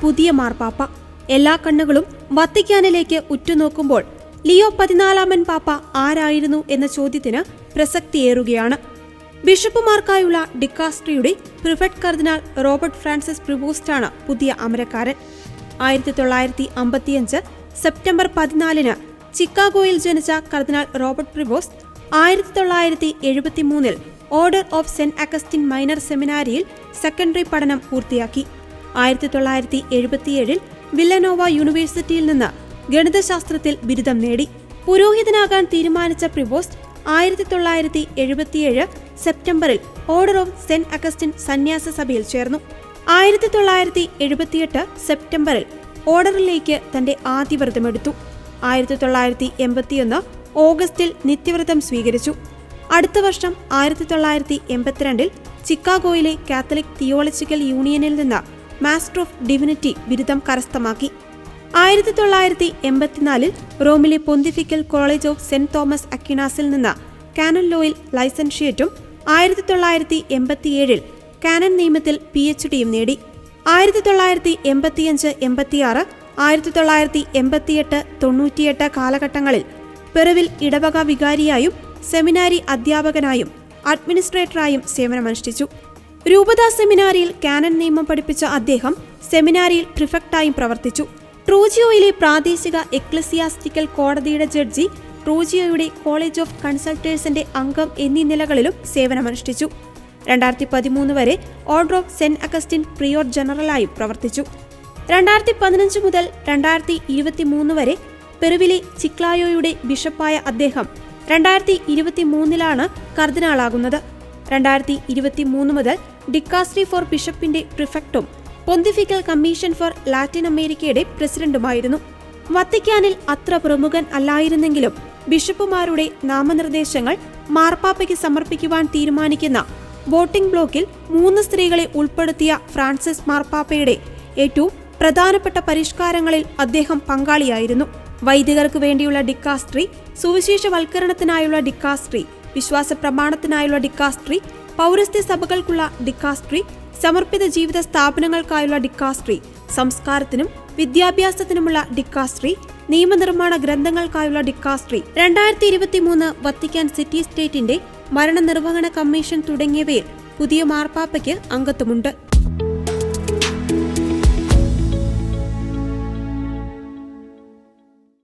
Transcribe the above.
പുതിയ മാർപ്പാപ്പ. എല്ലാ കണ്ണുകളും വത്തിക്കാനിലേക്ക് ഉറ്റുനോക്കുമ്പോൾ ലിയോ 14 പാപ്പ ആരായിരുന്നു എന്ന ചോദ്യത്തിന് പ്രസക്തിയേറുകയാണ്. ബിഷപ്പുമാർക്കായുള്ള ഡിക്കാസ്ട്രിയുടെ പ്രിഫെക്ട് കർദിനാൾ റോബർട്ട് ഫ്രാൻസിസ് പ്രിവോസ്റ്റാണ് പുതിയ അമരക്കാരൻ. 1955 സെപ്റ്റംബർ 14 ചിക്കാഗോയിൽ ജനിച്ച കർദിനാൾ Robert Prevost 1973 order of saint Augustine minor സെമിനാരിയിൽ സെക്കൻഡറി പഠനം പൂർത്തിയാക്കി. 1977 വില്ലനോവ യൂണിവേഴ്സിറ്റിയിൽ നിന്ന് ഗണിതശാസ്ത്രത്തിൽ ബിരുദം നേടി. പുരോഹിതനാകാൻ തീരുമാനിച്ച പ്രിവോസ്റ്റ് 1977 സെപ്റ്റംബറിൽ ഓർഡർ ഓഫ് സെന്റ് അഗസ്റ്റിൻ സന്യാസ സഭയിൽ ചേർന്നു. 1978 സെപ്റ്റംബറിൽ ഓർഡറിലേക്ക് തന്റെ ആദ്യ വ്രതമെടുത്തു. 1981 ഓഗസ്റ്റിൽ നിത്യവ്രതം സ്വീകരിച്ചു. അടുത്ത വർഷം 1982 ചിക്കാഗോയിലെ കാത്തലിക് തിയോളജിക്കൽ യൂണിയനിൽ നിന്ന് മാസ്റ്റർ ഓഫ് ഡിവിനിറ്റി ബിരുദം കരസ്ഥമാക്കി. 1984 റോമിലെ pontifical college of saint Thomas അക്വിനാസിൽ നിന്ന് കാനൺ ലോയിൽ ലൈസൻഷ്യേറ്റും 1987 കാനൺ നിയമത്തിൽ PhDയും നേടി. 1985, 86, 1988, 98 കാലഘട്ടങ്ങളിൽ പെറുവിൽ ഇടവക വികാരിയായും സെമിനാരി അധ്യാപകനായും അഡ്മിനിസ്ട്രേറ്ററായും സേവനമനുഷ്ഠിച്ചു. രൂപതാ സെമിനാരിയിൽ കാനൺ നിയമം പഠിപ്പിച്ച അദ്ദേഹം സെമിനാരിയിൽ പ്രിഫെക്ടായും പ്രവർത്തിച്ചു. ട്രൂജിയോയിലെ പ്രാദേശിക എക്ലസിയാസ്റ്റിക്കൽ കോടതിയുടെ ജഡ്ജി, ട്രൂജിയോയുടെ കോളേജ് ഓഫ് കൺസൾട്ടേഴ്സിന്റെ അംഗം എന്നീ നിലകളിലും സേവനമനുഷ്ഠിച്ചു. 2013 വരെ order of saint Augustine prior ജനറലായും പ്രവർത്തിച്ചു. 2015 മുതൽ 2023 വരെ പെറുവിലെ ചിക്ലായോയുടെ ബിഷപ്പായ അദ്ദേഹം 2023 കർദിനാളാകുന്നത്. 2023 മുതൽ ഡിക്കാസ്ട്രി ഫോർ ബിഷപ്പിന്റെ പ്രിഫെക്റ്റും പൊന്തിഫിക്കൽ കമ്മീഷൻ ഫോർ ലാറ്റിൻ അമേരിക്കയുടെ പ്രസിഡന്റുമായിരുന്നു. വത്തിക്കാനിൽ അത്ര പ്രമുഖൻ അല്ലായിരുന്നെങ്കിലും ബിഷപ്പുമാരുടെ നാമനിർദ്ദേശങ്ങൾ മാർപ്പാപ്പയ്ക്ക് സമർപ്പിക്കുവാൻ തീരുമാനിക്കുന്ന വോട്ടിംഗ് ബ്ലോക്കിൽ 3 സ്ത്രീകളെ ഉൾപ്പെടുത്തിയ ഫ്രാൻസിസ് മാർപ്പാപ്പയുടെ ഏറ്റവും പ്രധാനപ്പെട്ട പരിഷ്കാരങ്ങളിൽ അദ്ദേഹം പങ്കാളിയായിരുന്നു. വൈദികർക്ക് വേണ്ടിയുള്ള ഡിക്കാസ്ട്രി, സുവിശേഷവൽക്കരണത്തിനായുള്ള ഡിക്കാസ്ട്രി, വിശ്വാസ പ്രമാണത്തിനായുള്ള ഡിക്കാസ്ട്രി, പൗരസ്ത്യ സഭകൾക്കുള്ള ഡിക്കാസ്ട്രി, സമർപ്പിത ജീവിത സ്ഥാപനങ്ങൾക്കായുള്ള ഡിക്കാസ്ട്രി, സംസ്കാരത്തിനും വിദ്യാഭ്യാസത്തിനുമുള്ള ഡിക്കാസ്ട്രി, നിയമനിർമ്മാണ ഗ്രന്ഥങ്ങൾക്കായുള്ള ഡിക്കാസ്ട്രി, 2023 വത്തിക്കാൻ സിറ്റി സ്റ്റേറ്റിന്റെ ഭരണനിർവഹണ കമ്മീഷൻ തുടങ്ങിയവയിൽ പുതിയ മാർപ്പാപ്പയ്ക്ക് അംഗത്വമുണ്ട്.